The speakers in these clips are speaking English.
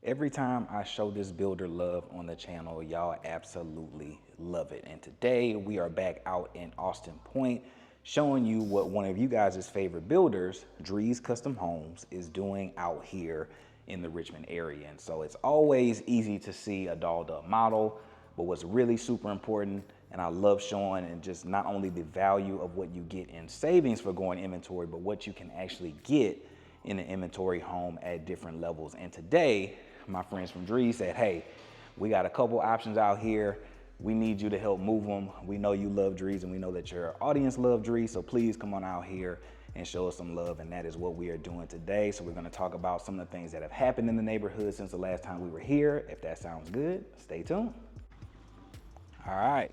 Every time I show this builder love on the channel, y'all absolutely love it. And today we are back out in Austin Point showing you what one of you guys' favorite builders, Drees Custom Homes, is doing out here in the Richmond area. And so it's always easy to see a dolled up model, but what's really super important, and I love showing, and just not only the value of what you get in savings for going inventory, but what you can actually get in an inventory home at different levels. And today, my friends from Drees said, hey, we got a couple options out here. We need you to help move them. We know you love Drees and we know that your audience love Drees, so please come on out here and show us some love, and that is what we are doing today. So we're gonna talk about some of the things that have happened in the neighborhood since the last time we were here. If that sounds good, stay tuned. All right.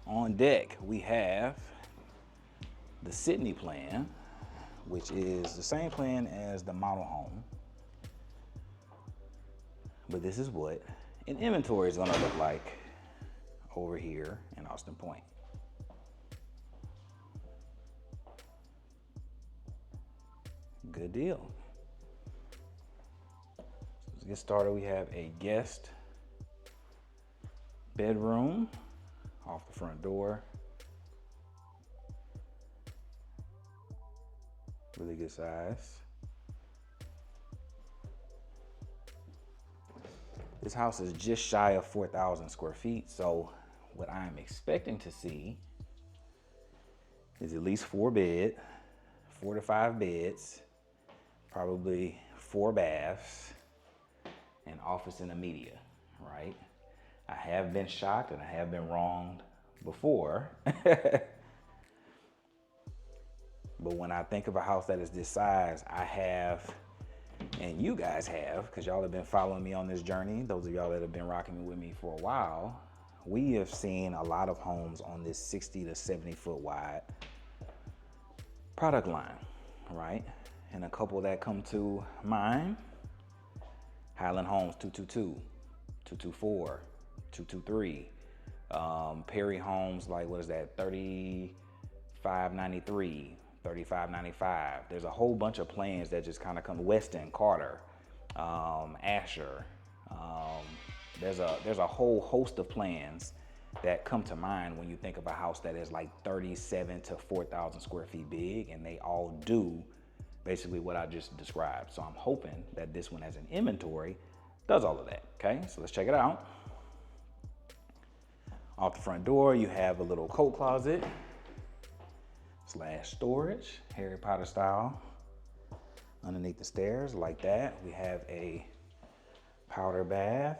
On deck, we have the Sydney plan, which is the same plan as the model home. But this is what an inventory is gonna look like over here in Austin Point. Good deal. So let's get started. We have a guest bedroom off the front door. Really good size. This house is just shy of 4,000 square feet. So what I'm expecting to see is at least 4 to 5 beds, probably 4 baths, an office and a media, right? I have been shocked and I have been wronged before. But when I think of a house that is this size, I have, and you guys have, because y'all have been following me on this journey, those of y'all that have been rocking with me for a while, we have seen a lot of homes on this 60 to 70 foot wide product line, right? And a couple that come to mind: Highland Homes 222, 224, 223, Perry Homes, like what is that, 3593, 3595. There's a whole bunch of plans that just kind of come. Weston, Carter, Asher. There's a whole host of plans that come to mind when you think of a house that is like 37 to 4,000 square feet big, and they all do basically what I just described. So I'm hoping that this one as an inventory does all of that, okay? So let's check it out. Off the front door, you have a little coat closet / storage, Harry Potter style. Underneath the stairs, like that, we have a powder bath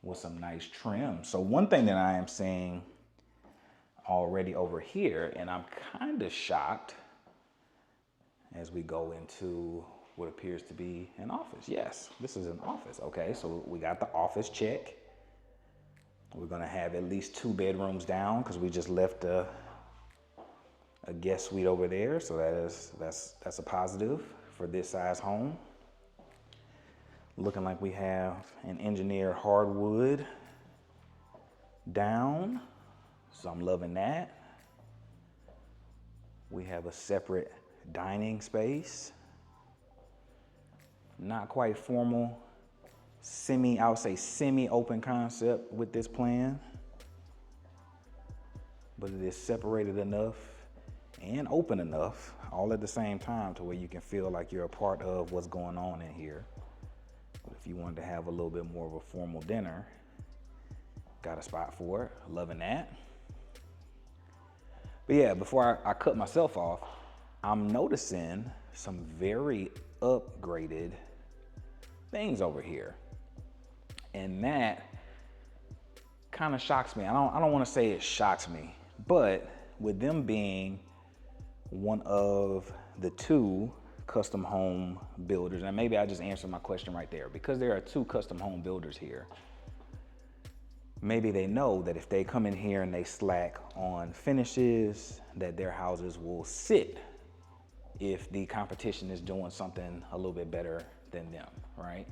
with some nice trim. So one thing that I am seeing already over here, and I'm kind of shocked as we go into what appears to be an office. Yes, this is an office. Okay, so we got the office check. We're gonna have at least 2 bedrooms down because we just left a guest suite over there. So that's a positive for this size home. Looking like we have an engineered hardwood down. So I'm loving that. We have a separate dining space. Not quite formal, I would say semi-open concept with this plan. But it is separated enough and open enough all at the same time to where you can feel like you're a part of what's going on in here. But if you wanted to have a little bit more of a formal dinner, got a spot for it. Loving that. But yeah, before I cut myself off, I'm noticing some very upgraded things over here. And that kind of shocks me. I don't want to say it shocks me, but with them being one of the 2 custom home builders, and maybe I just answered my question right there, because there are 2 custom home builders here. Maybe they know that if they come in here and they slack on finishes, that their houses will sit if the competition is doing something a little bit better than them, right?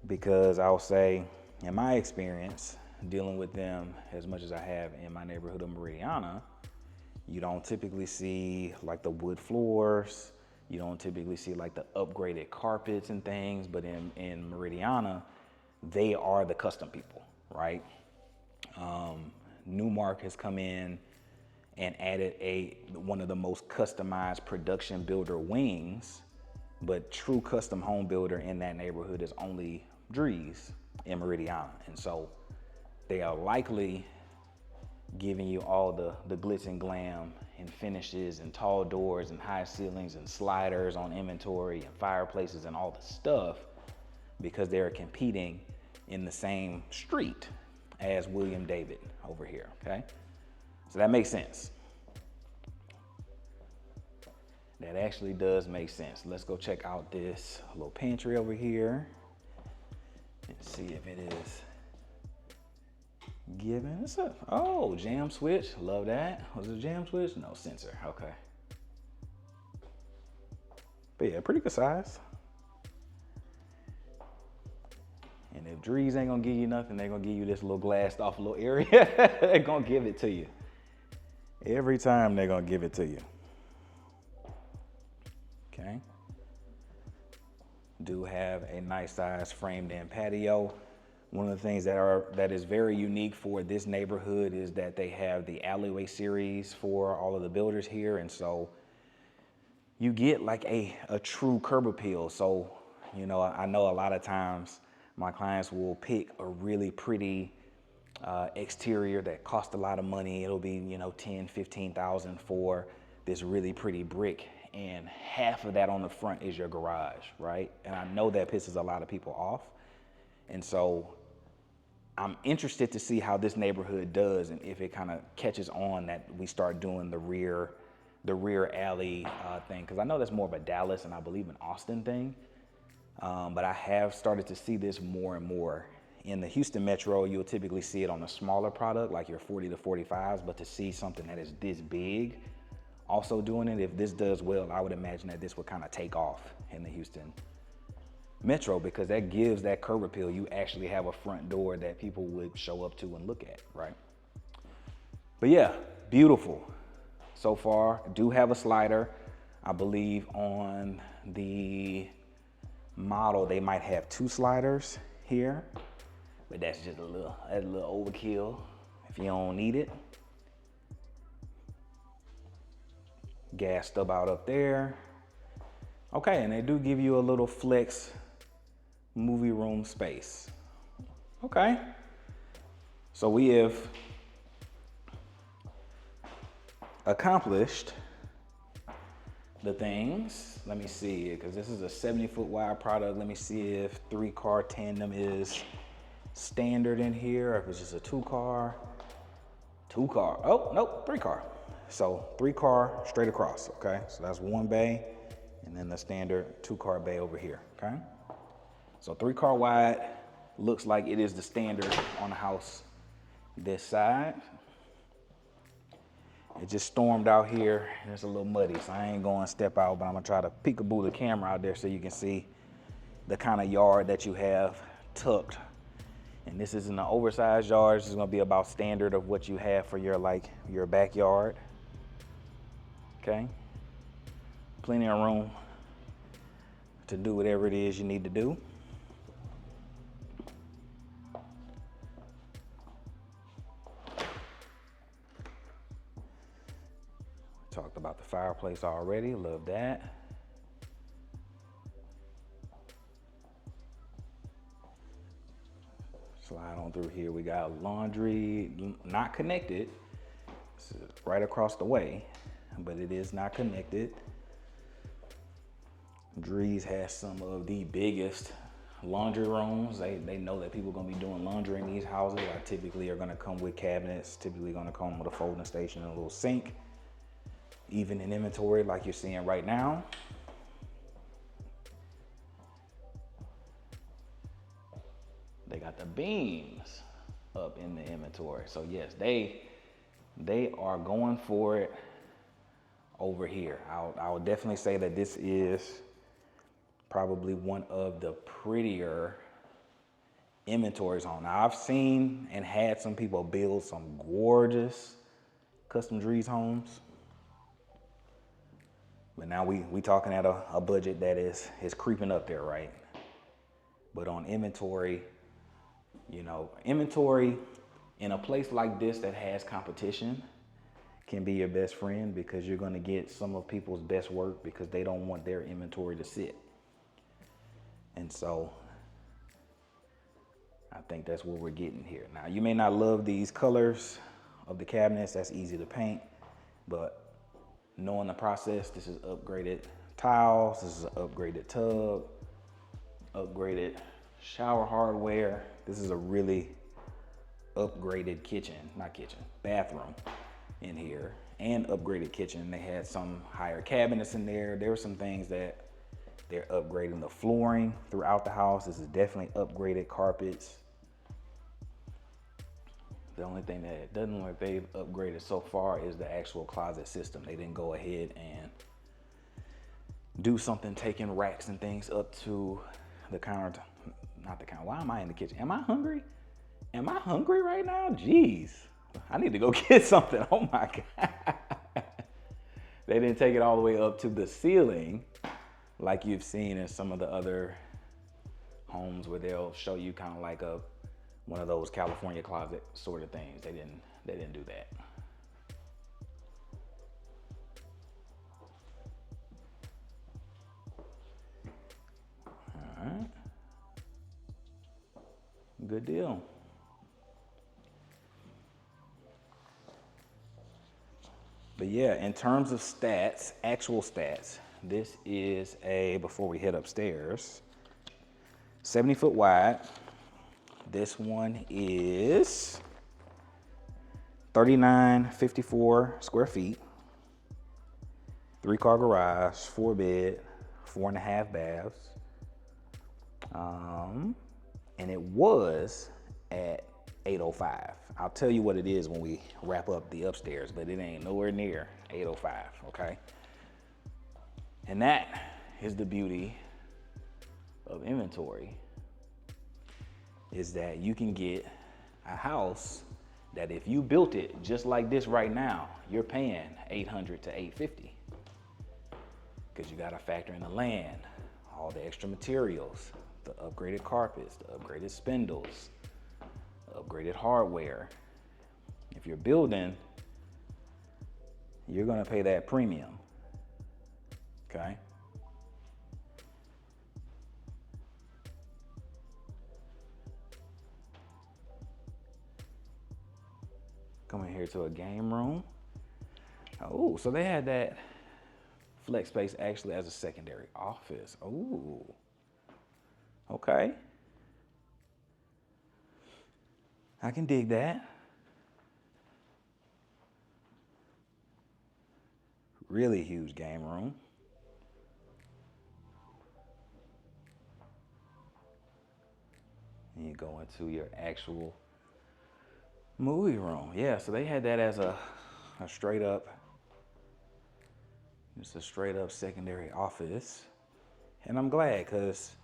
Because I'll say, in my experience, dealing with them as much as I have in my neighborhood of Meridiana, You don't typically see like the wood floors. You don't typically see like the upgraded carpets and things, but in Meridiana, they are the custom people, right? Newmark has come in and added one of the most customized production builder wings, but true custom home builder in that neighborhood is only Drees in Meridiana. And so they are likely giving you all the glitz and glam and finishes and tall doors and high ceilings and sliders on inventory and fireplaces and all the stuff because they're competing in the same street as William David over here, okay? So that makes sense. That actually does make sense. Let's go check out this little pantry over here and see if it is given. Oh, jam switch, love that. Was it a jam switch? No, sensor, okay. But yeah, pretty good size. And if Drees ain't gonna give you nothing, they're gonna give you this little glassed off little area. They're gonna give it to you. Every time they're gonna give it to you. Okay. Do have a nice size framed in patio. One of the things that is very unique for this neighborhood is that they have the alleyway series for all of the builders here. And so you get like a true curb appeal. So, you know, I know a lot of times my clients will pick a really pretty exterior that costs a lot of money. It'll be, you know, 10, 15,000 for this really pretty brick. And half of that on the front is your garage, right? And I know that pisses a lot of people off. And so I'm interested to see how this neighborhood does and if it kind of catches on that we start doing the rear alley thing. Because I know that's more of a Dallas and I believe an Austin thing. But I have started to see this more and more. In the Houston metro, you'll typically see it on a smaller product, like your 40 to 45s, but to see something that is this big, also doing it, if this does well, I would imagine that this would kind of take off in the Houston metro because that gives that curb appeal. You actually have a front door that people would show up to and look at, right? But yeah, beautiful so far. Do have a slider. I believe on the model, they might have 2 sliders here, but that's just a little overkill if you don't need it. Gas stub out up there. Okay, and they do give you a little flex movie room space. Okay, so we have accomplished the things. Let me see, because this is a 70-foot wide product. Let me see if 3-car tandem is standard in here, or if it's just a 2-car. Oh, nope, 3-car. So 3-car straight across, okay? So that's 1 bay, and then the standard 2-car bay over here, okay? So 3-car wide, looks like it is the standard on a house this side. It just stormed out here, and it's a little muddy, so I ain't going to step out, but I'm gonna try to peekaboo the camera out there so you can see the kind of yard that you have tucked. And this isn't an oversized yard. This is gonna be about standard of what you have for your backyard. Okay, plenty of room to do whatever it is you need to do. Talked about the fireplace already, love that. Slide on through here, we got laundry, not connected. It's right across the way, but it is not connected. Drees has some of the biggest laundry rooms. They know that people are gonna be doing laundry in these houses. Typically are gonna come with cabinets, typically gonna come with a folding station and a little sink. Even in inventory like you're seeing right now. They got the beams up in the inventory. So yes, they are going for it over here. I would definitely say that this is probably one of the prettier inventories on. Now I've seen and had some people build some gorgeous custom Drees homes. But now we talking at a budget that is creeping up there, right? But on inventory, you know, inventory in a place like this that has competition can be your best friend, because you're going to get some of people's best work because they don't want their inventory to sit. And so I think that's what we're getting here. Now, you may not love these colors of the cabinets. That's easy to paint, but knowing the process, this is upgraded tiles, this is an upgraded tub, upgraded shower hardware. This is a really upgraded bathroom in here, and upgraded kitchen. They had some higher cabinets in there. There were some things that they're upgrading. The flooring throughout the house. This is definitely upgraded carpets. The only thing that it doesn't look like they've upgraded so far is the actual closet system. They didn't go ahead and do something, taking racks and things up to the counter. Not the counter. Why am I in the kitchen? Am I hungry? Am I hungry right now? Jeez. I need to go get something. Oh my God. They didn't take it all the way up to the ceiling like you've seen in some of the other homes where they'll show you kind of like one of those California closet sort of things. They didn't do that. All right. Good deal. But yeah, in terms of stats, actual stats, this is before we head upstairs, 70 foot wide. This one is 3954 square feet, 3-car garage, 4-bed, 4.5 baths. And it was at 805. I'll tell you what it is when we wrap up the upstairs, but it ain't nowhere near 805, okay? And that is the beauty of inventory, is that you can get a house that if you built it just like this right now, you're paying $800 to $850, because you gotta factor in the land, all the extra materials, the upgraded carpets, the upgraded spindles, upgraded hardware. If you're building, you're gonna pay that premium, okay? Coming here to a game room. Oh, so they had that flex space actually as a secondary office. Oh, okay. I can dig that. Really huge game room. And you go into your actual movie room. Yeah, so they had that as a straight up, just a straight up secondary office. And I'm glad, because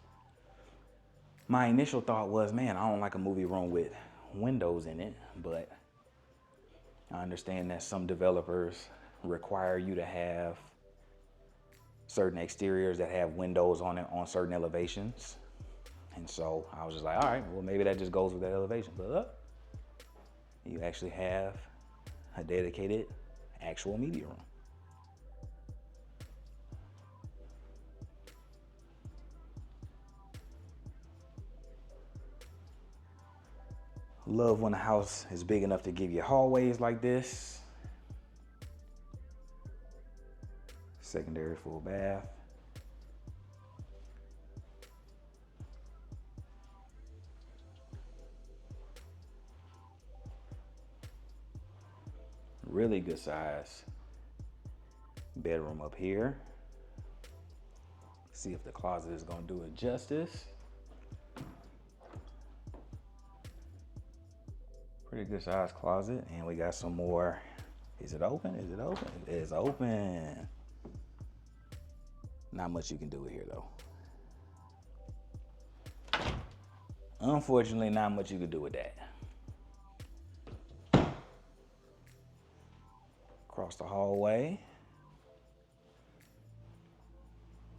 my initial thought was, man, I don't like a movie room with windows in it, but I understand that some developers require you to have certain exteriors that have windows on it on certain elevations. And so I was just like, all right, well, maybe that just goes with that elevation. But you actually have a dedicated actual media room. Love when a house is big enough to give you hallways like this. Secondary full bath. Really good size bedroom up here. See if the closet is gonna do it justice. Pretty good size closet, and we got some more. Is it open? Is it open? It is open. Not much you can do here though. Unfortunately, not much you can do with that. Across the hallway.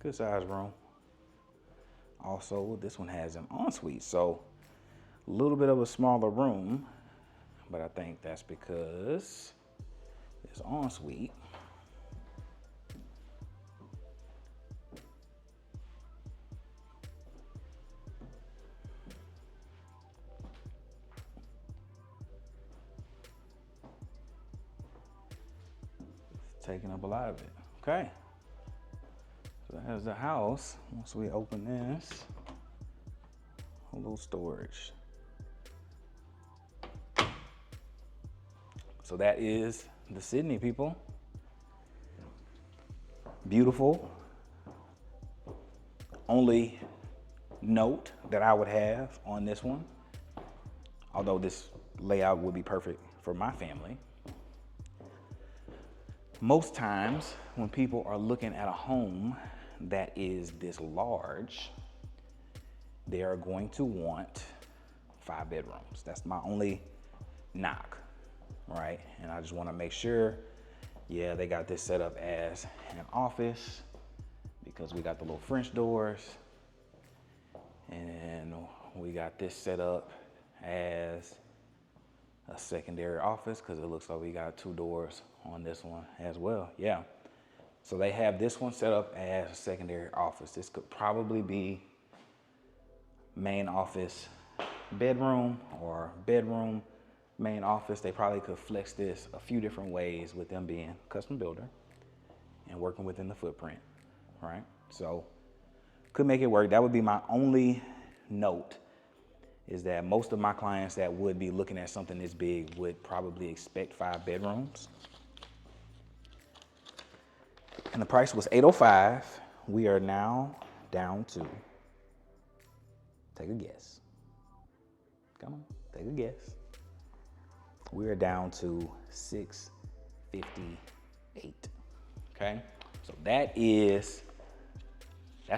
Good size room. Also, this one has an ensuite, so a little bit of a smaller room, but I think that's because it's ensuite. It's taking up a lot of it. Okay. So there's the house. Once we open this, a little storage. So that is the Sydney, people. Beautiful. Only note that I would have on this one, although this layout would be perfect for my family. Most times when people are looking at a home that is this large, they are going to want 5 bedrooms. That's my only knock, right? And I just want to make sure, yeah, they got this set up as an office because we got the little French doors, and we got this set up as a secondary office because it looks like we got 2 doors on this one as well. Yeah. So they have this one set up as a secondary office. This could probably be main office bedroom or bedroom main office. They probably could flex this a few different ways with them being custom builder and working within the footprint, right? So could make it work. That would be my only note, is that most of my clients that would be looking at something this big would probably expect 5 bedrooms. And the price was $805. We are now down to, take a guess. Come on, take a guess. We are down to $658. Okay, so that's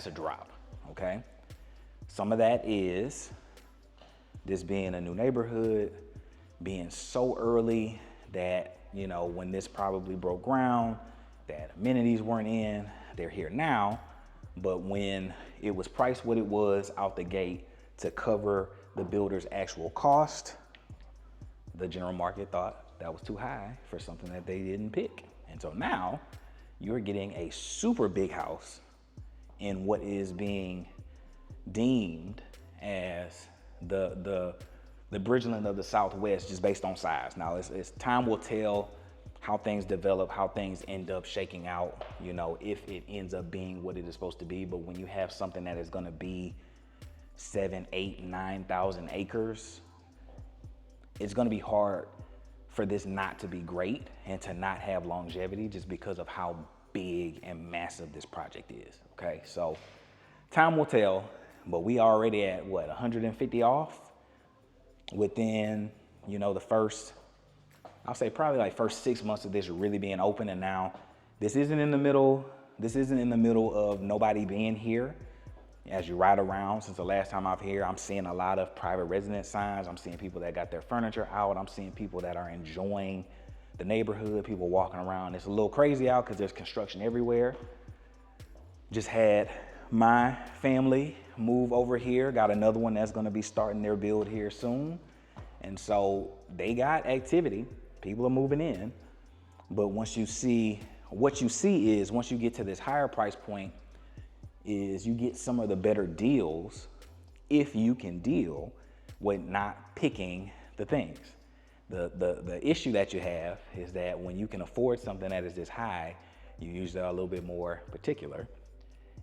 a drop. Okay, some of that is this being a new neighborhood, being so early that, you know, when this probably broke ground, that amenities weren't in, they're here now. But when it was priced what it was out the gate to cover the builder's actual cost, the general market thought that was too high for something that they didn't pick. And so now you're getting a super big house in what is being deemed as the Bridgeland of the Southwest, just based on size. Now, it's time will tell how things develop, how things end up shaking out, you know, if it ends up being what it is supposed to be. But when you have something that is gonna be 7, 8, 9,000 acres, it's gonna be hard for this not to be great and to not have longevity, just because of how big and massive this project is, okay? So time will tell, but we already at what, 150 off within, you know, the first, I'll say probably like first 6 months of this really being open. And now this isn't in the middle of nobody being here. As you ride around, since the last time I'm here, I'm seeing a lot of private residence signs. I'm seeing people that got their furniture out. I'm seeing people that are enjoying the neighborhood, people walking around. It's a little crazy out because there's construction everywhere. Just had my family move over here, got another one that's gonna be starting their build here soon. And so they got activity, people are moving in. But once you see, what you see is, once you get to this higher price point, is you get some of the better deals if you can deal with not picking the things. The issue that you have is that when you can afford something that is this high, you usually are a little bit more particular,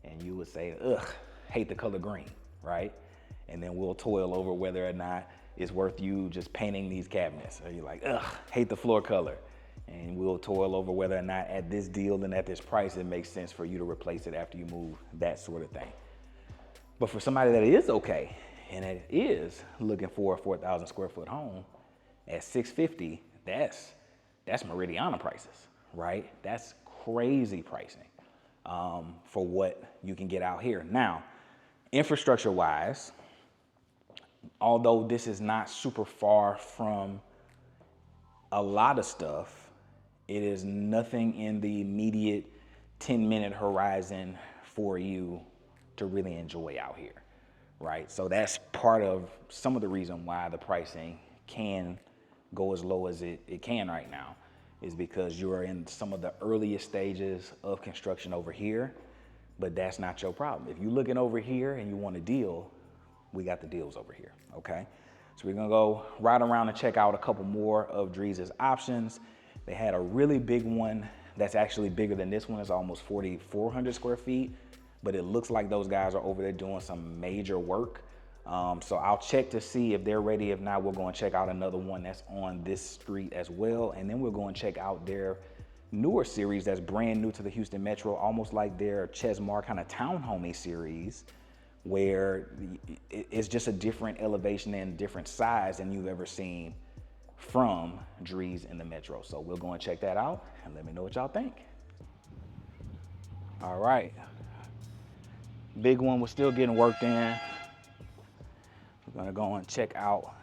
and you would say, ugh, hate the color green, right? And then we'll toil over whether or not it's worth you just painting these cabinets. Or you're like, ugh, hate the floor color. And we'll toil over whether or not at this deal and at this price, it makes sense for you to replace it after you move, that sort of thing. But for somebody that is okay, and it is looking for a 4,000 square foot home at $650, that's Meridiana prices, right? That's crazy pricing for what you can get out here. Now, infrastructure wise, although this is not super far from a lot of stuff, it is nothing in the immediate 10-minute horizon for you to really enjoy out here, right? So that's part of some of the reason why the pricing can go as low as it can right now, is because you're in some of the earliest stages of construction over here, but that's not your problem. If you're looking over here and you want a deal, we got the deals over here, okay? So we're gonna go right around and check out a couple more of Drees' options. They had a really big one that's actually bigger than this one. It's almost 4,400 square feet, but it looks like those guys are over there doing some major work. So I'll check to see if they're ready. If not, we'll go and check out another one that's on this street as well. And then we'll go and check out their newer series that's brand new to the Houston Metro, almost like their Chesmar kind of townhome series, where it's just a different elevation and different size than you've ever seen from Drees in the Metro. So we'll go and check that out and let me know what y'all think. All right. Big one was still getting worked in. We're gonna go and check out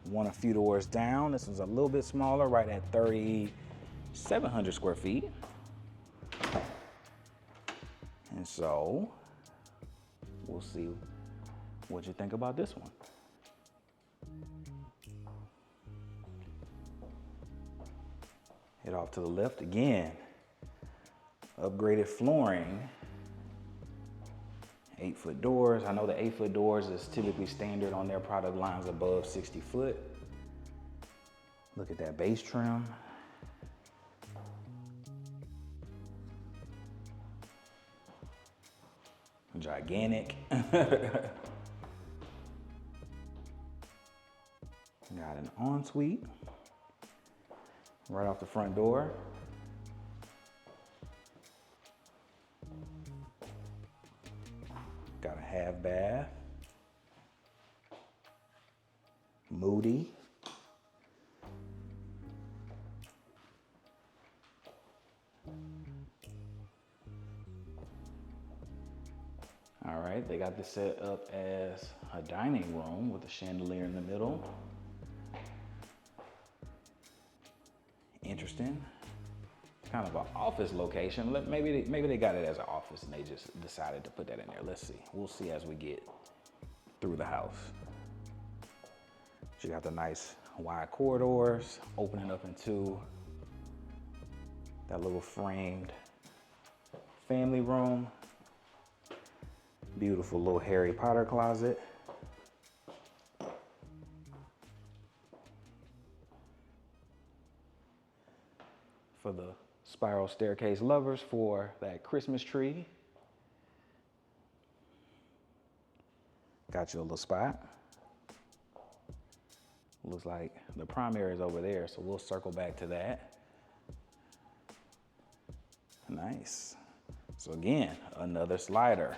one a few doors down. This one's a little bit smaller, right at 3,700 square feet. And so we'll see what you think about this one. Head off to the left again. Upgraded flooring. 8-foot doors. I know the 8-foot doors is typically standard on their product lines above 60 foot. Look at that base trim. Gigantic. Got an ensuite right off the front door. Got a half bath. Moody. All right, they got this set up as a dining room with a chandelier in the middle. Interesting. Kind of an office location. Maybe they got it as an office and they just decided to put that in there. Let's see. We'll see as we get through the house. So you got the nice wide corridors opening up into that little framed family room. Beautiful little Harry Potter closet. For the spiral staircase lovers, for that Christmas tree. Got you a little spot. Looks like the primary is over there, so we'll circle back to that. Nice. So again, another slider.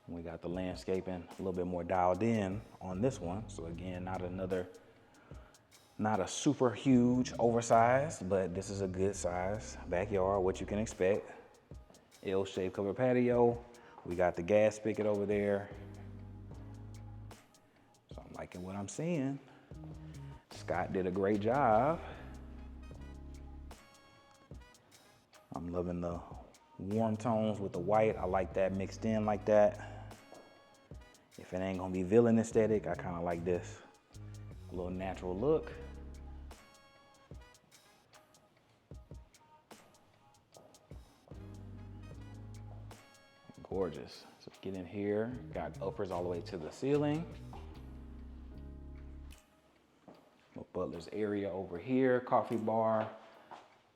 We got the landscaping a little bit more dialed in on this one. So again, not a super huge oversized, but this is a good size backyard, what you can expect. L-shaped covered patio. We got the gas spigot over there. So I'm liking what I'm seeing. Scott did a great job. I'm loving the warm tones with the white. I like that mixed in like that. If it ain't gonna be villain aesthetic, I kind of like this. A little natural look. Gorgeous. So get in here, got uppers all the way to the ceiling. Butler's area over here, coffee bar.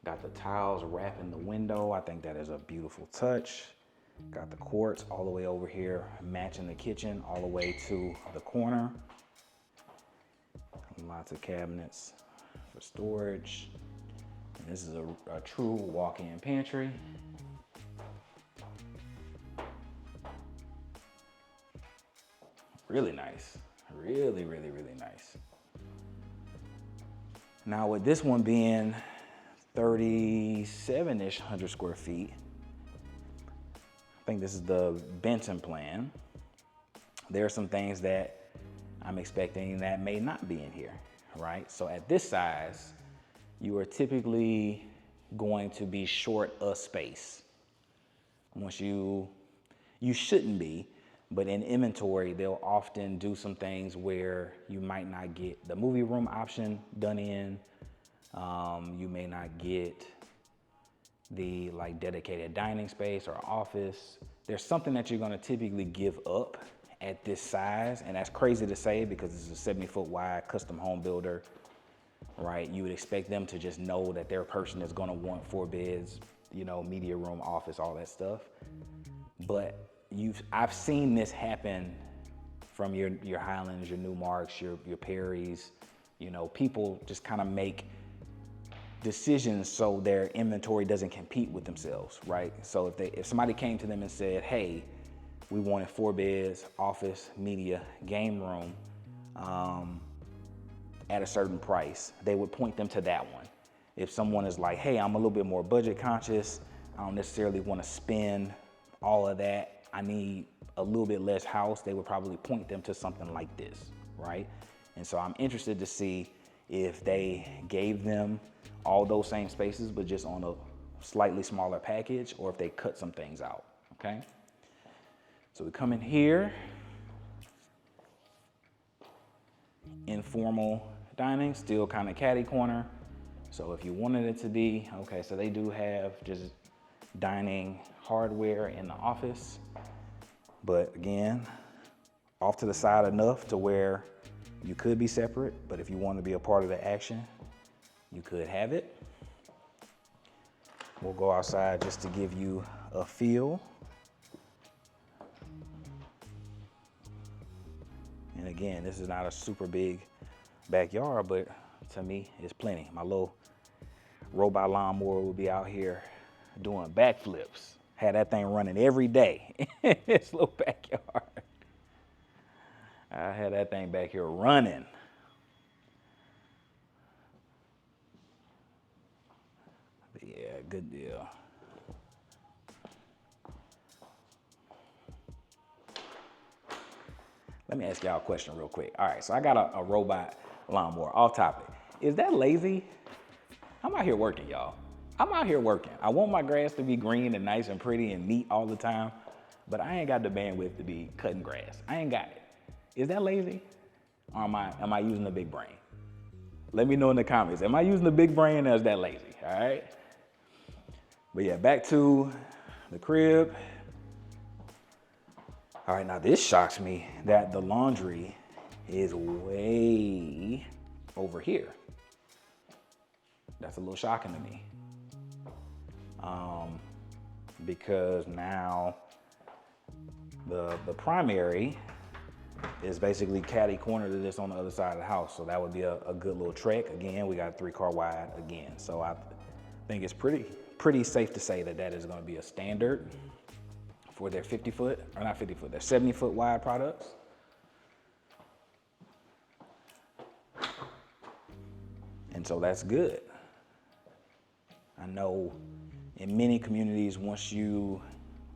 Got the tiles wrapping the window. I think that is a beautiful touch. Got the quartz all the way over here, matching the kitchen all the way to the corner. Lots of cabinets for storage. And this is a true walk-in pantry. Really nice. Really, really, really nice. Now with this one being 37-ish hundred square feet, I think this is the Benson plan. There are some things that I'm expecting that may not be in here, right? So at this size, you are typically going to be short a space. Once you shouldn't be, but in inventory, they'll often do some things where you might not get the movie room option done in. You may not get the like dedicated dining space or office. There's something that you're gonna typically give up at this size, and that's crazy to say because it's a 70-foot wide custom home builder, right? You would expect them to just know that their person is gonna want 4 beds, you know, media room, office, all that stuff. But I've seen this happen from your Highlands, your Newmarks, your Perrys. You know, people just kind of make decisions so their inventory doesn't compete with themselves, right? So if somebody came to them and said, hey, we wanted 4 beds, office, media, game room, at a certain price, they would point them to that one. If someone is like, hey, I'm a little bit more budget conscious, I don't necessarily want to spend all of that, I need a little bit less house, they would probably point them to something like this, right? And so I'm interested to see if they gave them all those same spaces, but just on a slightly smaller package, or if they cut some things out, okay? So we come in here, informal dining, still kind of catty corner. So if you wanted it to be, okay, so they do have just dining hardware in the office, but again, off to the side enough to where you could be separate, but if you want to be a part of the action, you could have it. We'll go outside just to give you a feel. And again, this is not a super big backyard, but to me, it's plenty. My little robot lawnmower will be out here doing backflips. Had that thing running every day in this little backyard. I had that thing back here running. But yeah, good deal. Let me ask y'all a question real quick. All right, so I got a robot lawnmower, off topic. Is that lazy? I'm out here working, y'all. I'm out here working. I want my grass to be green and nice and pretty and neat all the time, but I ain't got the bandwidth to be cutting grass. I ain't got it. Is that lazy? Or am I using the big brain? Let me know in the comments. Am I using the big brain, or is that lazy? All right? But yeah, back to the crib. All right, now this shocks me that the laundry is way over here. That's a little shocking to me. Because now the primary is basically catty corner to this on the other side of the house. So that would be a good little trek. Again, we got a 3-car wide again. So I think it's pretty safe to say that is gonna be a standard for their 50-foot, or not 50-foot, their 70-foot wide products. And so that's good. I know in many communities, once you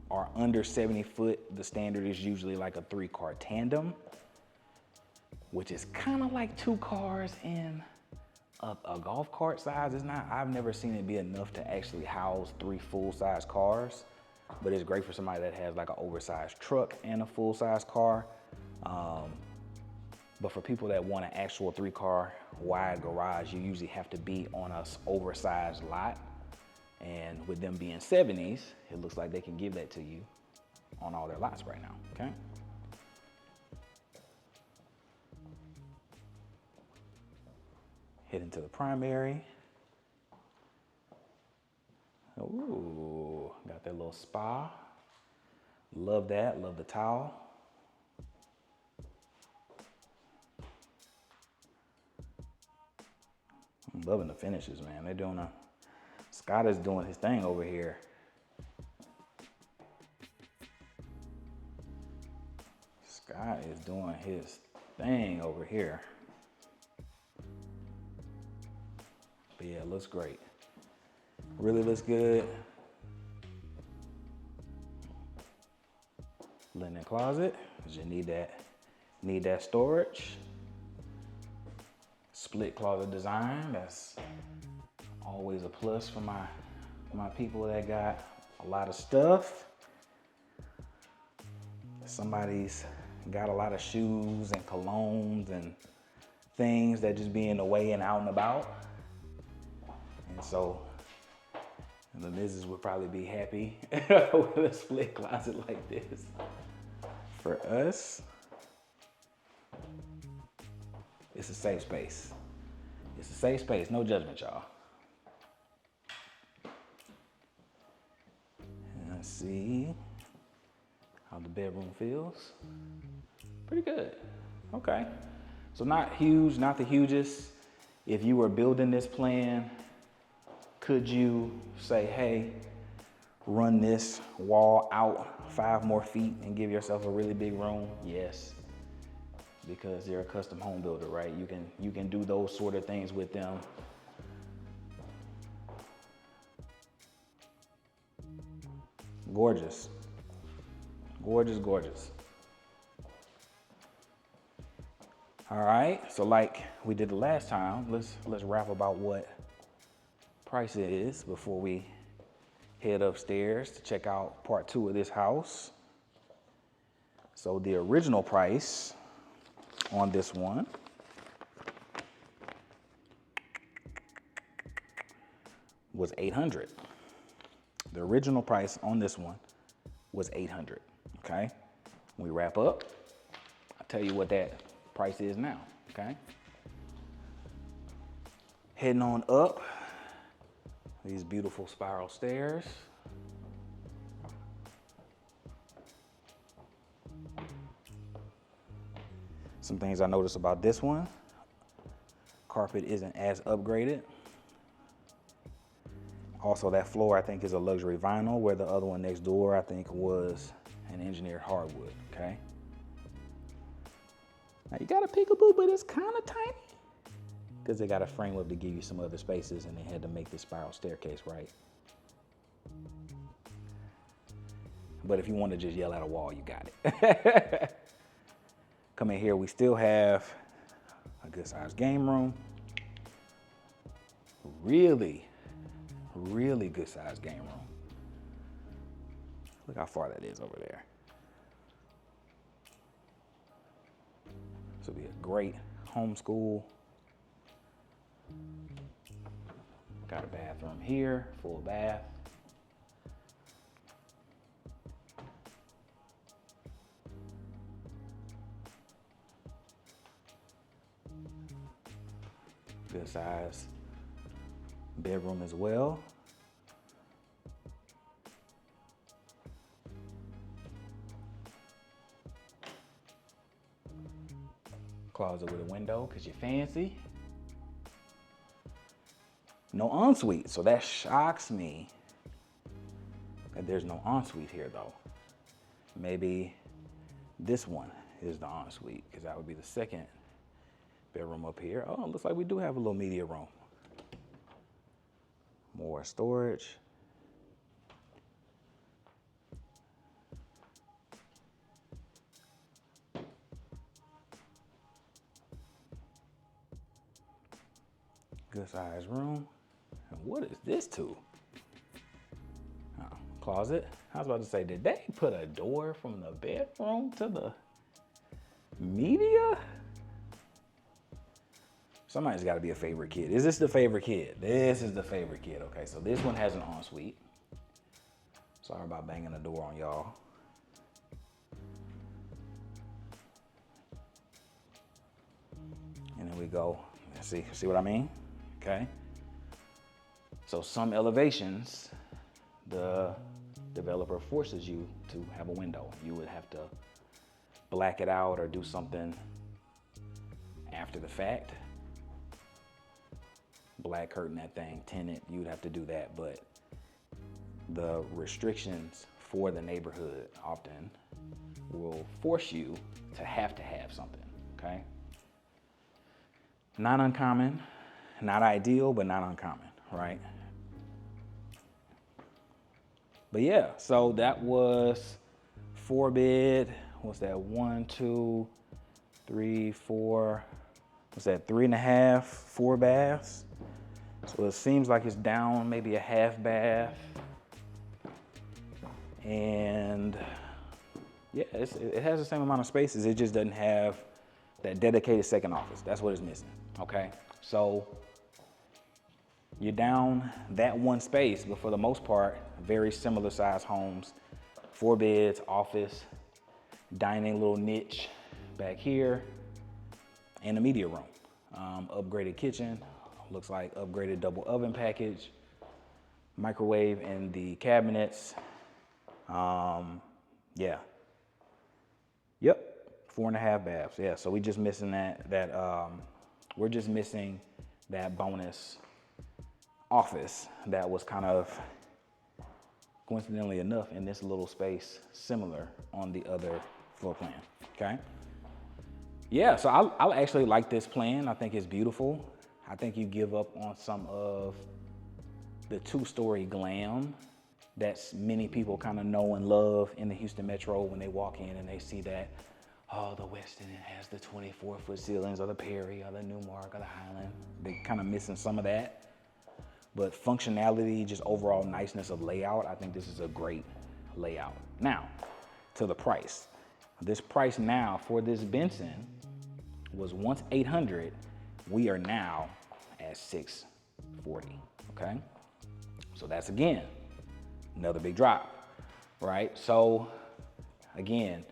are under 70 foot, the standard is usually like a 3-car tandem, which is kind of like 2 cars in a golf cart size. It's not, I've never seen it be enough to actually house 3 full-size cars, but it's great for somebody that has like an oversized truck and a full-size car. But for people that want an actual 3-car wide garage, you usually have to be on an oversized lot. And with them being 70s, it looks like they can give that to you on all their lots right now, okay? Head into the primary. Ooh, got that little spa. Love that, love the towel. I'm loving the finishes, man. They're doing Scott is doing his thing over here. Scott is doing his thing over here. But yeah, it looks great. Really looks good. Linen closet, because you need that storage. Split closet design, that's Always a plus for my people that got a lot of stuff. Somebody's got a lot of shoes and colognes and things that just be in the way and out and about. And so the missus would probably be happy with a split closet like this. For us, it's a safe space. It's a safe space, no judgment, y'all. And let's see how the bedroom feels. Pretty good. Okay. So not huge, not the hugest. If you were building this plan, could you say, hey, run this wall out 5 more feet and give yourself a really big room? Yes, because they're a custom home builder, right? You can do those sort of things with them. Gorgeous, gorgeous, gorgeous. All right, so like we did the last time, let's rap about what price it is before we head upstairs to check out part 2 of this house. So the original price on this one was $800. The original price on this one was $800. Okay, when we wrap up, I'll tell you what that price is now. Okay, heading on up these beautiful spiral stairs. Some things I noticed about this one: carpet isn't as upgraded. Also, that floor I think is a luxury vinyl, where the other one next door I think was an engineered hardwood. Okay. Now you got a peekaboo, but it's kind of tiny because they got a frame up to give you some other spaces, and they had to make this spiral staircase, right? But if you want to just yell at a wall, you got it. Come in here, we still have a good sized game room. Really, really good sized game room. Look how far that is over there. This will be a great homeschool. Got a bathroom here, full bath. Good size bedroom as well. Closet with a window because you're fancy. No ensuite, so that shocks me that there's no ensuite here though. Maybe this one is the ensuite because that would be the second bedroom up here. Oh, looks like we do have a little media room. More storage. Good size room. And what is this to? Oh, closet. I was about to say, did they put a door from the bedroom to the media? Somebody's got to be a favorite kid. Is this the favorite kid? This is the favorite kid. Okay, so this one has an ensuite. Sorry about banging the door on y'all. And then we go. See what I mean? Okay. So some elevations, the developer forces you to have a window. You would have to black it out or do something after the fact. Black curtain that thing, tenant, you'd have to do that. But the restrictions for the neighborhood often will force you to have something, okay? Not uncommon, not ideal, but not uncommon, right? But yeah, so that was 4 bed. What's that? 1, 2, 3, 4. What's that? 3.5, 4 baths. So it seems like it's down maybe a half bath. And yeah, it has the same amount of spaces. It just doesn't have that dedicated second office. That's what it's missing, okay? So you're down that one space, but for the most part, very similar size homes. 4 beds, office, dining little niche back here, and a media room. Upgraded kitchen, looks like upgraded double oven package, microwave in the cabinets. Yeah. Yep, 4.5 baths. Yeah, so we just missing we're just missing that bonus office that was kind of coincidentally enough in this little space similar on the other floor plan, okay? Yeah, so I actually like this plan. I think it's beautiful. I think you give up on some of the 2-story glam that many people kind of know and love in the Houston Metro when they walk in and they see that, oh, the Westin, it has the 24-foot ceilings, or the Perry, or the Newmark, or the Highland. They're kind of missing some of that. But functionality, just overall niceness of layout, I think this is a great layout. Now, to the price. This price now for this Benson was once $800. We are now at $640, okay? So that's, again, another big drop, right? So again,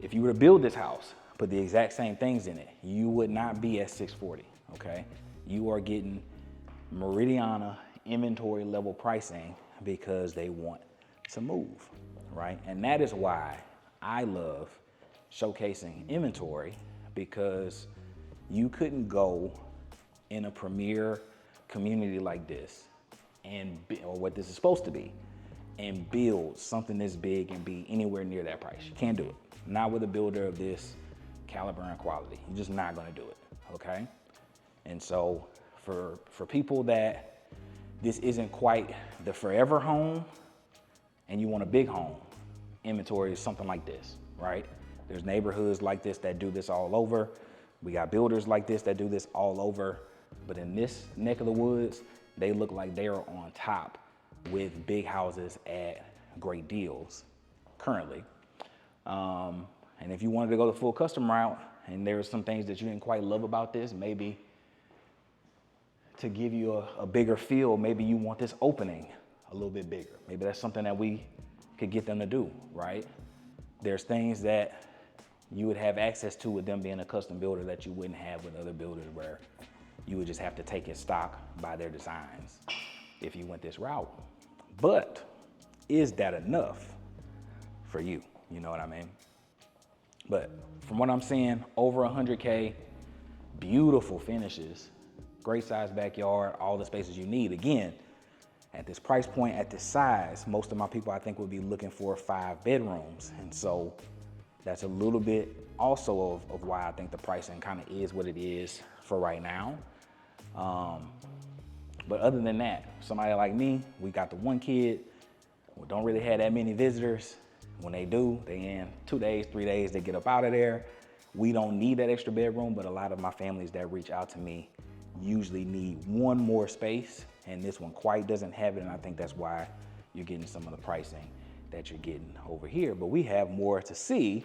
if you were to build this house, put the exact same things in it, you would not be at $640, okay? You are getting Meridiana inventory level pricing because they want to move, right? And that is why I love showcasing inventory, because you couldn't go in a premier community like this or what this is supposed to be, and build something this big and be anywhere near that price. You can't do it. Not with a builder of this caliber and quality. You're just not gonna do it, okay? And so for people that this isn't quite the forever home and you want a big home, inventory is something like this, right? There's neighborhoods like this that do this all over. We got builders like this that do this all over. But in this neck of the woods, they look like they are on top with big houses at great deals currently. And if you wanted to go the full custom route and there are some things that you didn't quite love about this, maybe to give you a bigger feel, maybe you want this opening a little bit bigger. Maybe that's something that we could get them to do, right? There's things that you would have access to with them being a custom builder that you wouldn't have with other builders, where you would just have to take it stock by their designs if you went this route. But is that enough for you? You know what I mean? But from what I'm seeing, over 100K, beautiful finishes, great size backyard, all the spaces you need. Again, at this price point, at this size, most of my people I think would be looking for 5 bedrooms. And so that's a little bit also of why I think the pricing kind of is what it is for right now. But other than that, somebody like me, we got the 1 kid, we don't really have that many visitors. When they do, they in 2 days, 3 days, they get up out of there. We don't need that extra bedroom, but a lot of my families that reach out to me usually need 1 more space, and this one quite doesn't have it, and I think that's why you're getting some of the pricing that you're getting over here. But we have more to see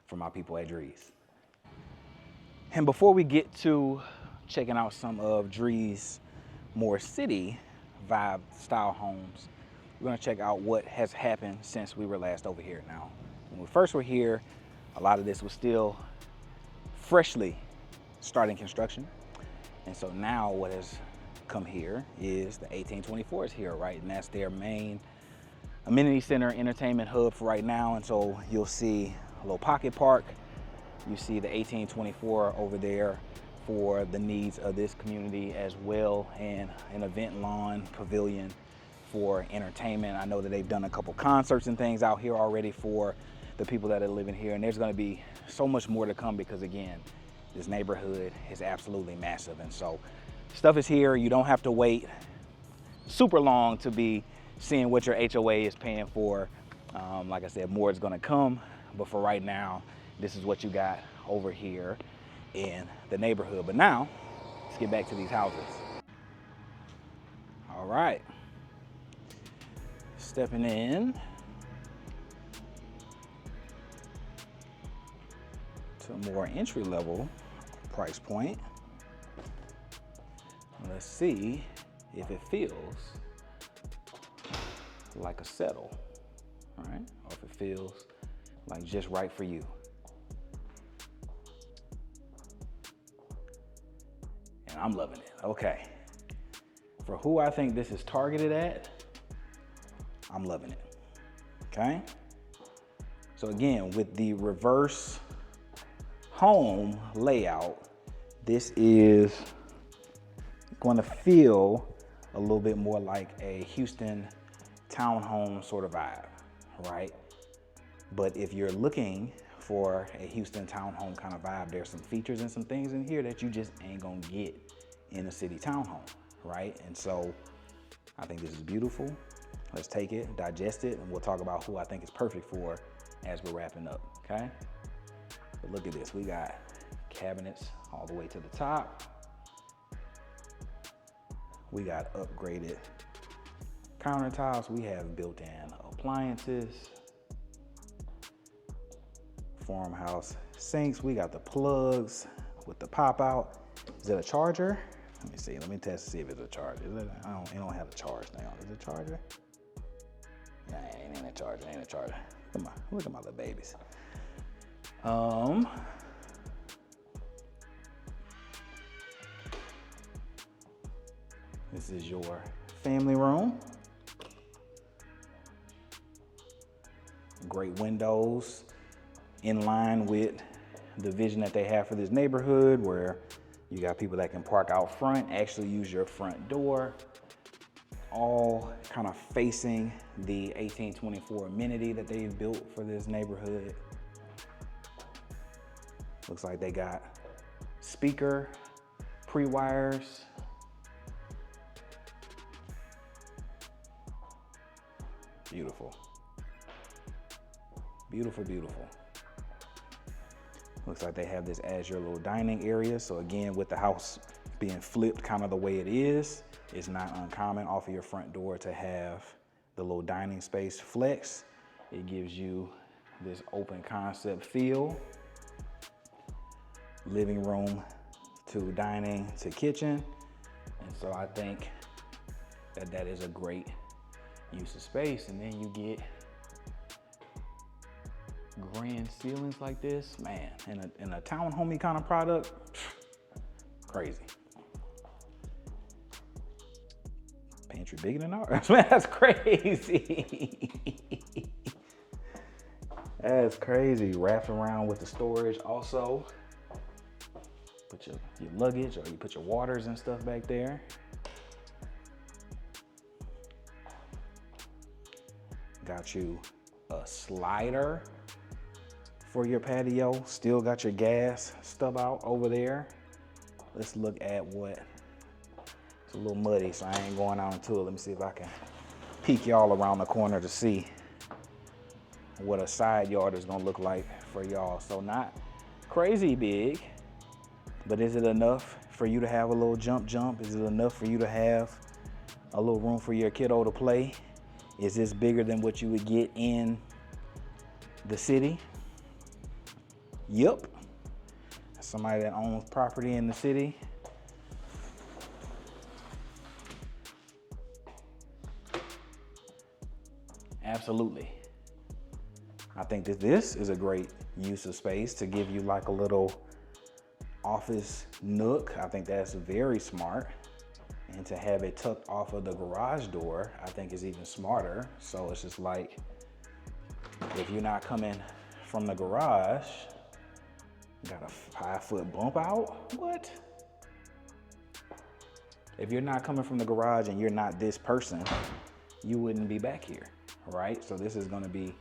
from my people at Drees. And before we get to checking out some of Drees' more city vibe style homes, we're gonna check out what has happened since we were last over here. Now, when we first were here, a lot of this was still freshly starting construction. And so now what has come here is the 1824 is here, right? And that's their main amenity center, entertainment hub for right now. And so you'll see a little pocket park. You see the 1824 over there for the needs of this community, as well, and an event lawn pavilion for entertainment. I know that they've done a couple concerts and things out here already for the people that are living here, and there's gonna be so much more to come because, again, this neighborhood is absolutely massive. And so stuff is here. You don't have to wait super long to be seeing what your HOA is paying for. Like I said, more is gonna come, but for right now, this is what you got over here in the neighborhood. But now, Let's get back to these houses. All right. Stepping in to a more entry-level price point. Let's see if it feels like a settle, all right? Or if it feels like just right for you. And I'm loving it, okay. For who I think this is targeted at, I'm loving it, okay? So again, with the reverse home layout, this is going to feel a little bit more like a Houston townhome sort of vibe, right? But if you're looking for a Houston townhome kind of vibe, there's some features and some things in here that you just ain't gonna get in a city townhome, right? And so I think this is beautiful. Let's take it, digest it, and we'll talk about who I think is perfect for as we're wrapping up, okay? But look at this, we got cabinets all the way to the top. We got upgraded countertops. We have built-in appliances, farmhouse sinks. We got the plugs with the pop out. Is it a charger? Let me see, let me test to see if it's a charger. Is it? It don't have a charge thing on. Is it a charger? Nah, it ain't a charger, ain't a charger. Look at my little babies. This is your family room. Great windows in line with the vision that they have for this neighborhood, where you got people that can park out front, actually use your front door, all kind of facing the 1824 amenity that they've built for this neighborhood. Looks like they got speaker pre-wires. Beautiful. Beautiful, beautiful. Looks like they have this as your little dining area. So again, with the house being flipped kind of the way it is, it's not uncommon off of your front door to have the little dining space flex. It gives you this open concept feel. Living room to dining to kitchen. And so I think that that is a great use of space. And then you get grand ceilings like this, man, in a townhomey kind of product, crazy. Pantry bigger than ours, man, that's crazy. That's crazy. Wrapped around with the storage also. Put your luggage, or you put your waters and stuff back there. Got you a slider for your patio. Still got your gas stub out over there. Let's look at what, it's a little muddy, so I ain't going out into it. Let me see if I can peek y'all around the corner to see what a side yard is gonna look like for y'all. So not crazy big, but is it enough for you to have a little jump? Is it enough for you to have a little room for your kiddo to play? Is this bigger than what you would get in the city? Yep. Somebody that owns property in the city. Absolutely. I think that this is a great use of space to give you like a little office nook. I think that's very smart. And to have it tucked off of the garage door, I think is even smarter. So it's just like, if you're not coming from the garage, got a 5-foot bump out? What? If you're not coming from the garage and you're not this person, you wouldn't be back here, right? So this is gonna be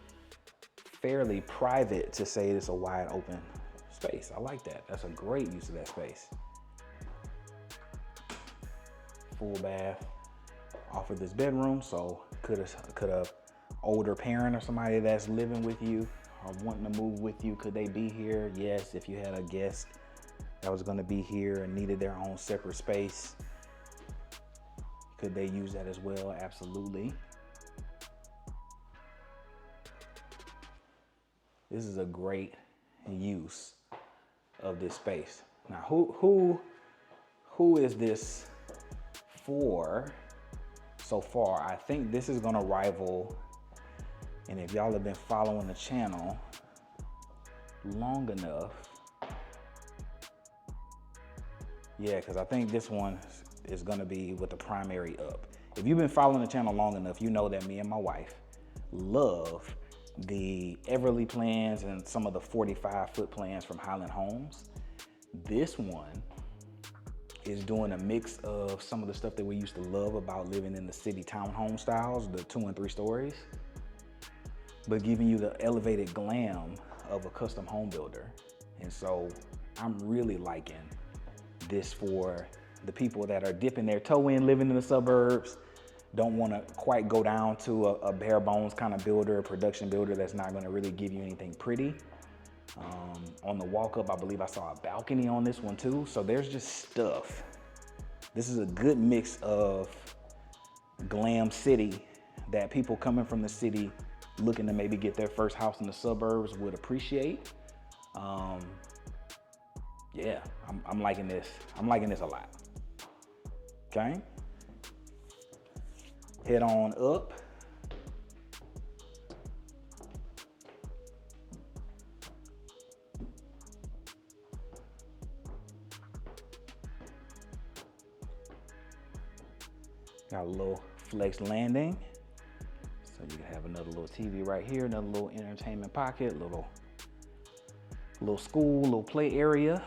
fairly private to say it's a wide open space. I like that. That's a great use of that space. Full bath off of this bedroom, so could a older parent or somebody that's living with you or wanting to move with you, could they be here? Yes, if you had a guest that was gonna be here and needed their own separate space. Could they use that as well? Absolutely. This is a great use of this space. Now, who is this for so far? I think this is gonna rival, and if y'all have been following the channel long enough, yeah, because I think this one is gonna be with the primary up. If you've been following the channel long enough, you know that me and my wife love the Everly plans and some of the 45-foot plans from Highland Homes. This one is doing a mix of some of the stuff that we used to love about living in the city townhome styles, the 2 and 3 stories, but giving you the elevated glam of a custom home builder. And so I'm really liking this for the people that are dipping their toe in, living in the suburbs, don't want to quite go down to a bare bones kind of builder, a production builder that's not going to really give you anything pretty. On the walk up, I believe I saw a balcony on this one too. So there's just stuff. This is a good mix of glam city that people coming from the city looking to maybe get their first house in the suburbs would appreciate. Yeah, I'm liking this. I'm liking this a lot. Okay. Head on up. Got a little flex landing. So you can have another little TV right here, another little entertainment pocket, little school, little play area.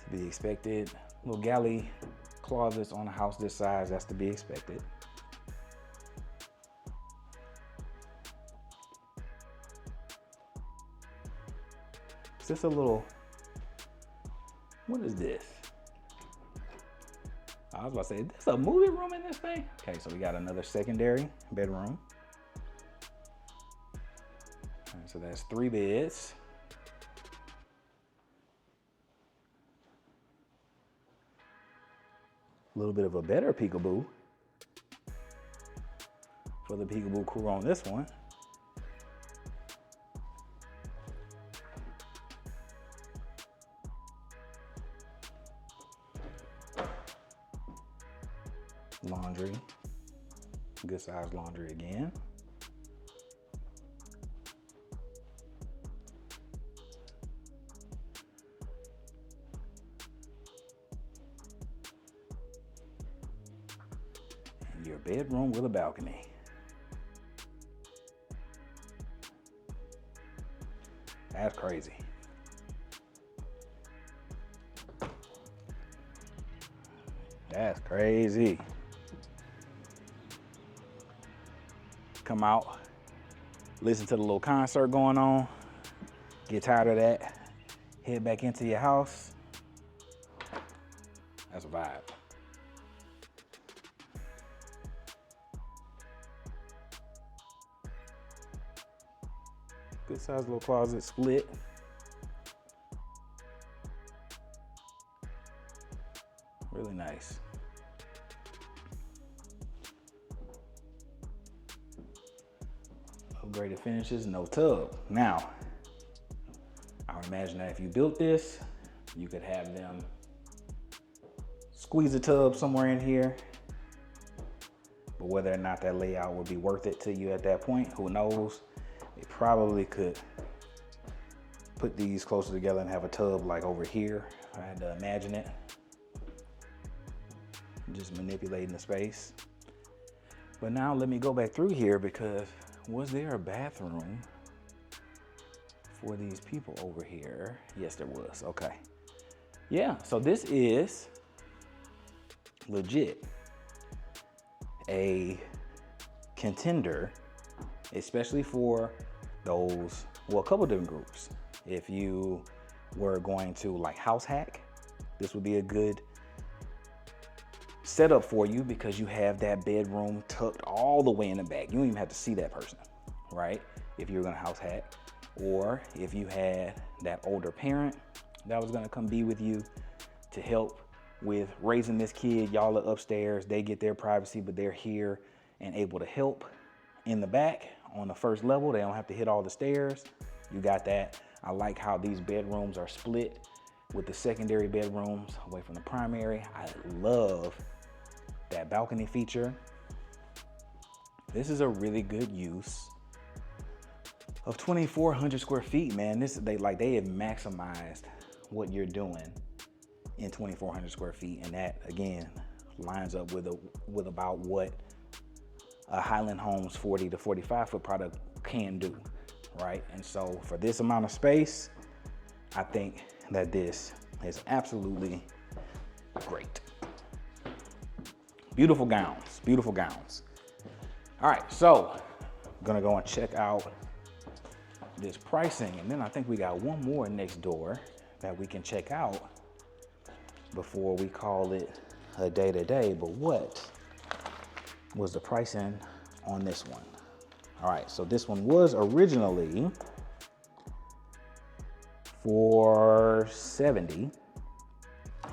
To be expected. Little galley closets on a house this size, that's to be expected. Is this a little, what is this? I was about to say, is this a movie room in this thing? Okay, so we got another secondary bedroom. All right, so that's 3 beds. A little bit of a better peekaboo for the peekaboo crew on this one. Laundry, good size laundry again. Your bedroom with a balcony. That's crazy. That's crazy. Come out, listen to the little concert going on, get tired of that, head back into your house. That's a vibe. Good sized little closet, split. Really nice. Upgraded finishes, no tub. Now, I would imagine that if you built this, you could have them squeeze a tub somewhere in here. But whether or not that layout would be worth it to you at that point, who knows? They probably could put these closer together and have a tub like over here. I had to imagine it. Just manipulating the space. But now let me go back through here, because was there a bathroom for these people over here? Yes, there was. Okay. Yeah, so this is legit a contender, especially for those, well, a couple different groups. If you were going to like house hack, this would be a good setup for you because you have that bedroom tucked all the way in the back. You don't even have to see that person, right? If you're gonna house hack, or if you had that older parent that was gonna come be with you to help with raising this kid, y'all are upstairs, they get their privacy, but they're here and able to help in the back on the first level. They don't have to hit all the stairs. You got that. I like how these bedrooms are split with the secondary bedrooms away from the primary. I love that balcony feature. This is a really good use of 2,400 square feet, man. They have maximized what you're doing in 2,400 square feet, and that again lines up with about what a Highland Homes 40 to 45 foot product can do, right? And so for this amount of space, I think that this is absolutely great. Beautiful gowns, beautiful gowns. All right, so I'm gonna go and check out this pricing, and then I think we got one more next door that we can check out before we call it a day today. But what was the pricing on this one? All right, so this one was originally $470,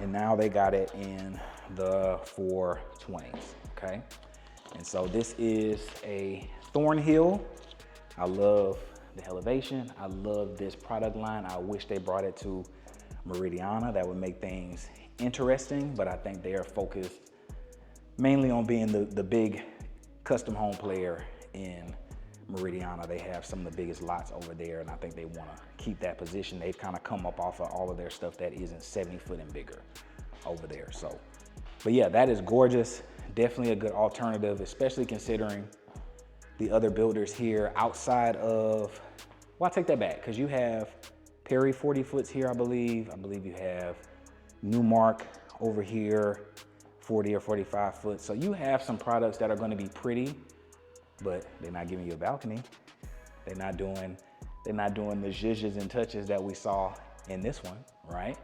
and now they got it in the 420s, okay? And so this is a Thornhill. I love the elevation. I love this product line. I wish they brought it to Meridiana. That would make things interesting, but I think they are focused mainly on being the big custom home player in Meridiana. They have some of the biggest lots over there, and I think they want to keep that position. They've kind of come up off of all of their stuff that isn't 70 foot and bigger over there. So, but yeah, that is gorgeous. Definitely a good alternative, especially considering the other builders here outside of, well, I take that back, because you have Perry 40 foots here, I believe. I believe you have Newmark over here, 40 or 45 foot. So you have some products that are going to be pretty, but they're not giving you a balcony. They're not doing the zhuzhes and touches that we saw in this one, right?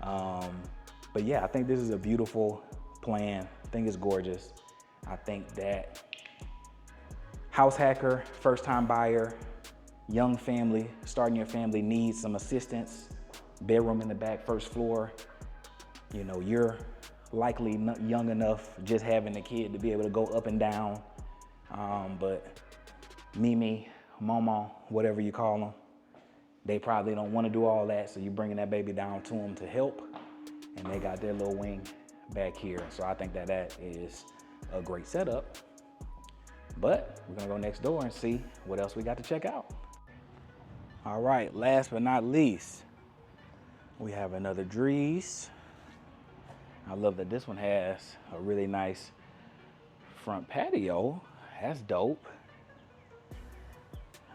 But yeah, I think this is a beautiful plan. I think it's gorgeous. I think that house hacker, first time buyer, young family, starting your family needs some assistance, bedroom in the back, first floor. You know, you're likely not young enough just having a kid to be able to go up and down. But Mimi, Mama, whatever you call them, they probably don't want to do all that. So you're bringing that baby down to them to help. And they got their little wing back here. So I think that that is a great setup. But we're gonna go next door and see what else we got to check out. All right, last but not least, we have another Drees. I love that this one has a really nice front patio. That's dope.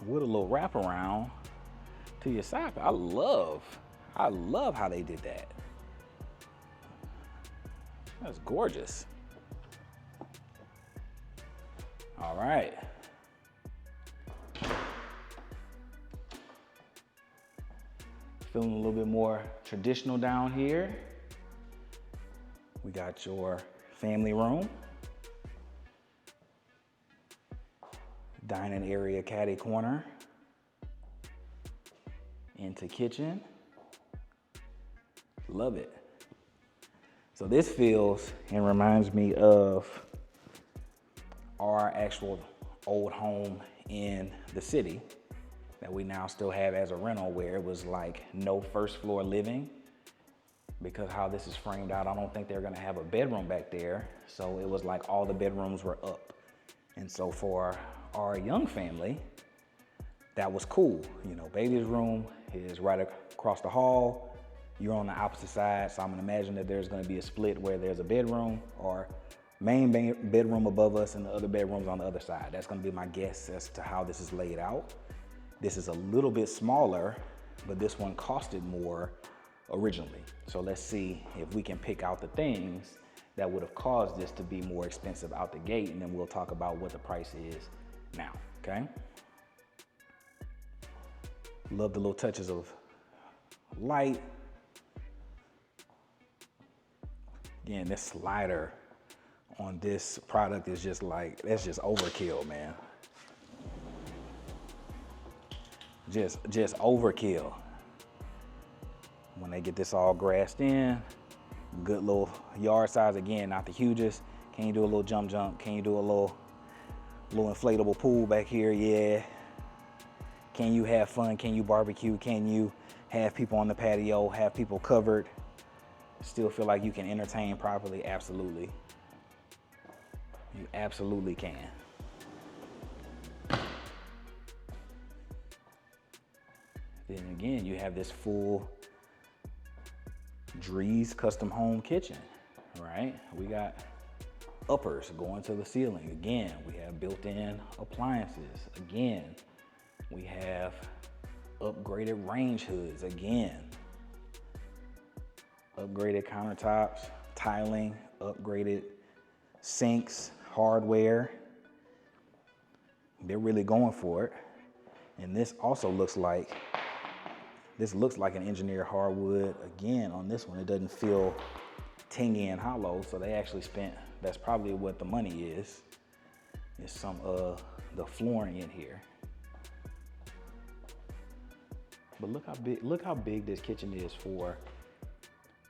With a little wraparound to your side. I love how they did that. That's gorgeous. All right. Feeling a little bit more traditional down here. We got your family room. Dining area, caddy corner. Into kitchen. Love it. So this feels and reminds me of our actual old home in the city that we now still have as a rental, where it was like no first floor living, because how this is framed out, I don't think they're gonna have a bedroom back there. So it was like all the bedrooms were up. And so for our young family, that was cool. You know, baby's room is right across the hall. You're on the opposite side, so I'm gonna imagine that there's gonna be a split where there's a bedroom or main bedroom above us and the other bedrooms on the other side. That's gonna be my guess as to how this is laid out. This is a little bit smaller, but this one costed more originally. So let's see if we can pick out the things that would have caused this to be more expensive out the gate, and then we'll talk about what the price is now, okay? Love the little touches of light. Again, this slider on this product is just like, that's just overkill, man. Just overkill. When they get this all grassed in, good little yard size. Again, not the hugest. Can you do a little jump? Can you do a little inflatable pool back here? Yeah. Can you have fun? Can you barbecue? Can you have people on the patio, have people covered? Still feel like you can entertain properly? Absolutely. You absolutely can. Then again, you have this full Drees Custom Home kitchen, right? We got uppers going to the ceiling. Again, we have built-in appliances. Again, we have upgraded range hoods. Again, upgraded countertops, tiling, upgraded sinks, hardware. They're really going for it. And this also looks like an engineered hardwood. Again, on this one, it doesn't feel tingy and hollow, so they actually spent, that's probably what the money is some of the flooring in here. But look how big this kitchen is for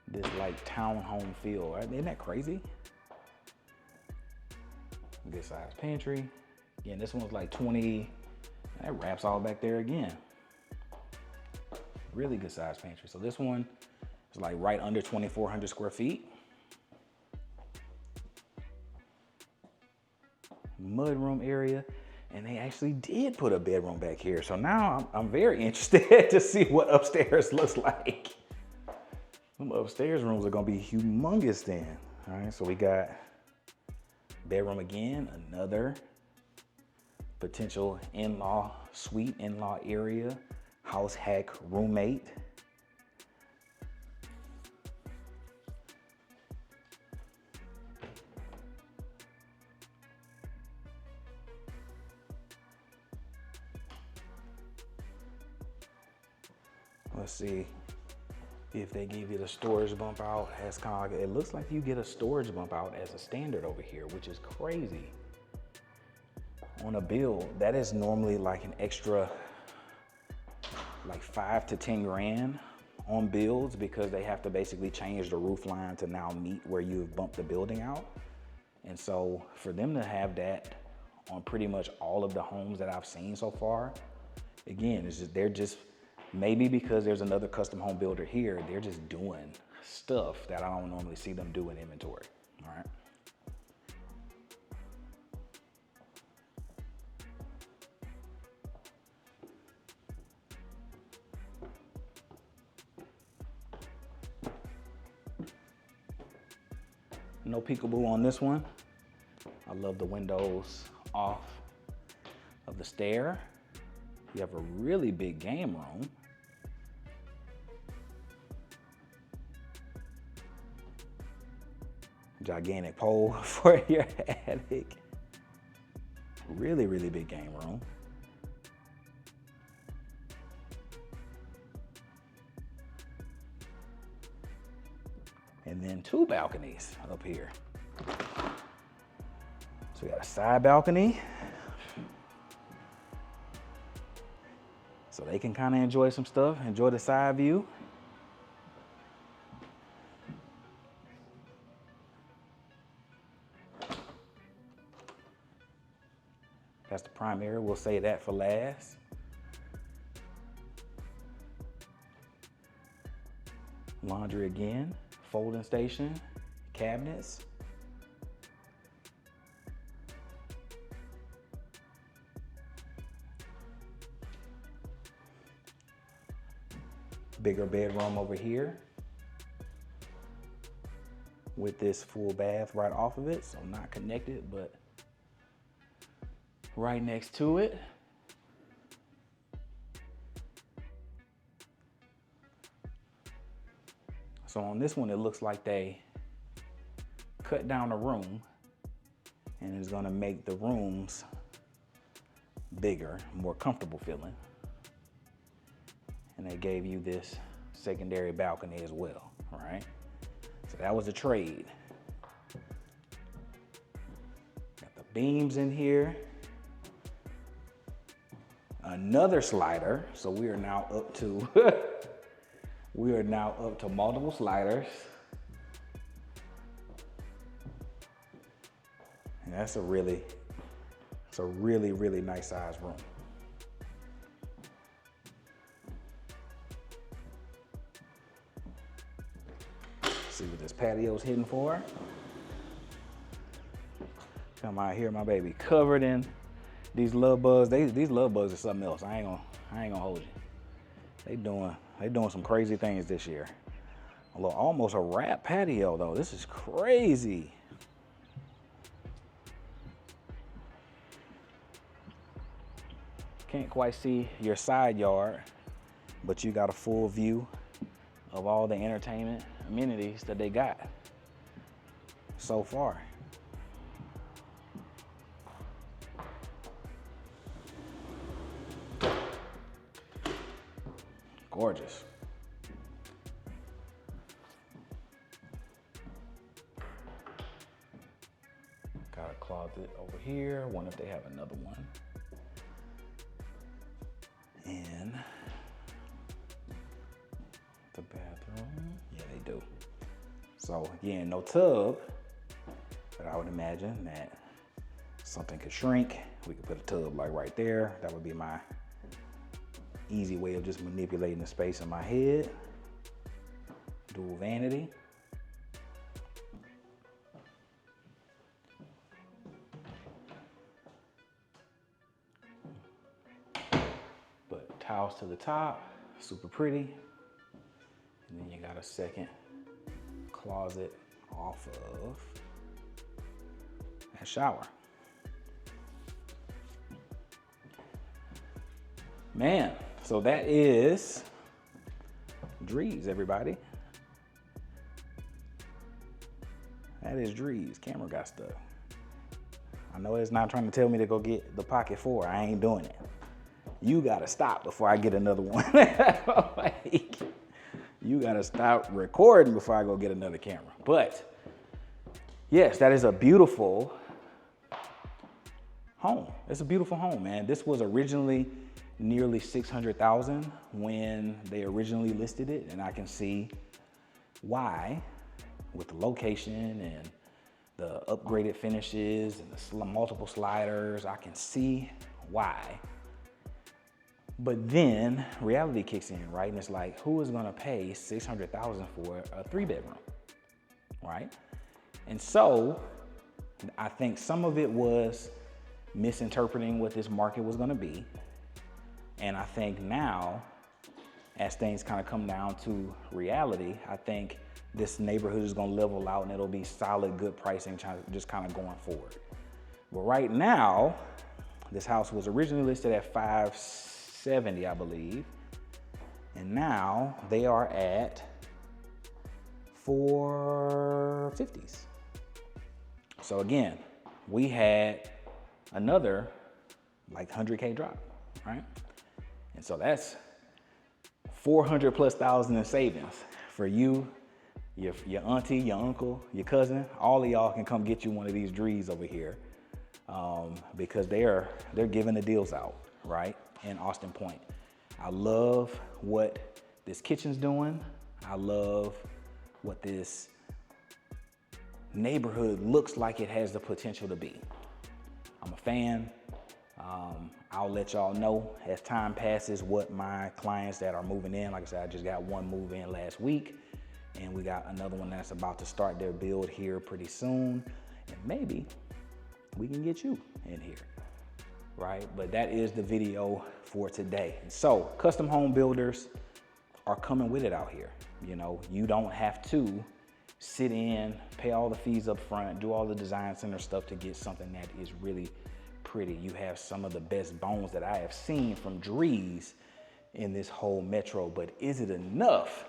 this like townhome feel, right? Isn't that crazy? Good size pantry. Again, this one's like 20, that wraps all back there again. Really good size pantry. So this one is like right under 2,400 square feet. Mudroom area, and they actually did put a bedroom back here. So now I'm very interested to see what upstairs looks like. Them upstairs rooms are gonna be humongous then. All right, so we got bedroom again, another potential in-law suite, in-law area, house hack roommate. Let's see if they give you the storage bump out as kind of, it looks like you get a storage bump out as a standard over here, which is crazy. On a build, that is normally like an extra like 5 to 10 grand on builds, because they have to basically change the roof line to now meet where you've bumped the building out. And so for them to have that on pretty much all of the homes that I've seen so far, again, it's just, they're just, maybe because there's another custom home builder here, they're just doing stuff that I don't normally see them do in inventory, all right? No peekaboo on this one. I love the windows off of the stair. You have a really big game room. Gigantic pole for your attic. Really, really big game room. And then 2 balconies up here. So we got a side balcony. So they can kind of enjoy some stuff, enjoy the side view. That's the primary, we'll say that for last. Laundry again, folding station, cabinets. Bigger bedroom over here with this full bath right off of it. So not connected, but right next to it. So on this one, it looks like they cut down a room and it's gonna make the rooms bigger, more comfortable feeling. And they gave you this secondary balcony as well, all right? So that was a trade. Got the beams in here. Another slider, so we are now up to multiple sliders. And that's a really nice size room. See what this patio's hitting for. Come out here, my baby, covered in these love bugs. These love bugs are something else. I ain't gonna hold you. They doing some crazy things this year. Almost a wrap patio though. This is crazy. Can't quite see your side yard, but you got a full view of all the entertainment amenities that they got so far. Gorgeous. Got a closet over here. Wonder if they have another one. And the bathroom. Yeah, they do. So again, no tub, but I would imagine that something could shrink. We could put a tub like right there. That would be my easy way of just manipulating the space in my head. Dual vanity. But tiles to the top, super pretty. And then you got a second closet off of that shower. Man, so that is Drees, everybody. That is Drees. Camera got stuck. I know it's not trying to tell me to go get the Pocket 4. I ain't doing it. You gotta stop before I get another one. Like, you gotta stop recording before I go get another camera. But yes, that is a beautiful home. It's a beautiful home, man. This was originally nearly $600,000 when they originally listed it, and I can see why with the location and the upgraded finishes and the multiple sliders. I can see why. But then reality kicks in, right? And it's like, who is gonna pay $600,000 for a 3-bedroom, right? And so I think some of it was misinterpreting what this market was gonna be. And I think now, as things kind of come down to reality, I think this neighborhood is gonna level out and it'll be solid, good pricing just kind of going forward. But right now, this house was originally listed at $570, I believe. And now they are at $450s. So again, we had another like 100K drop, right? And so that's 400 plus thousand in savings for you, your auntie, your uncle, your cousin. All of y'all can come get you one of these Drees over here because they're giving the deals out, right? In Austin Point. I love what this kitchen's doing. I love what this neighborhood looks like it has the potential to be. I'm a fan. I'll let y'all know as time passes what my clients that are moving in. Like I said, I just got one move in last week, and we got another one that's about to start their build here pretty soon. And maybe we can get you in here, right? But that is the video for today. And so custom home builders are coming with it out here. You know, you don't have to sit in, pay all the fees up front, do all the design center stuff to get something that is really pretty. You have some of the best bones that I have seen from Drees in this whole metro, but is it enough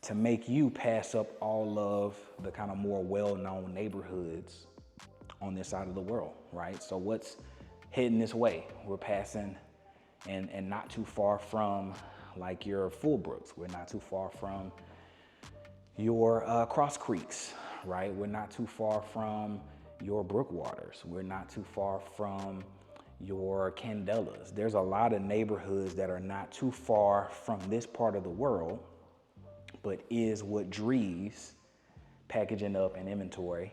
to make you pass up all of the kind of more well-known neighborhoods on this side of the world, right? So what's heading this way? We're passing and not too far from like your Fullbrooks. We're not too far from your Cross Creeks, right? We're not too far from your Brookwaters. We're not too far from your Candelas. There's a lot of neighborhoods that are not too far from this part of the world, but is what Drees packaging up and inventory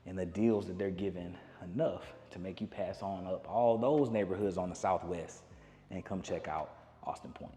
and the deals that they're giving enough to make you pass on up all those neighborhoods on the Southwest and come check out Austin Point.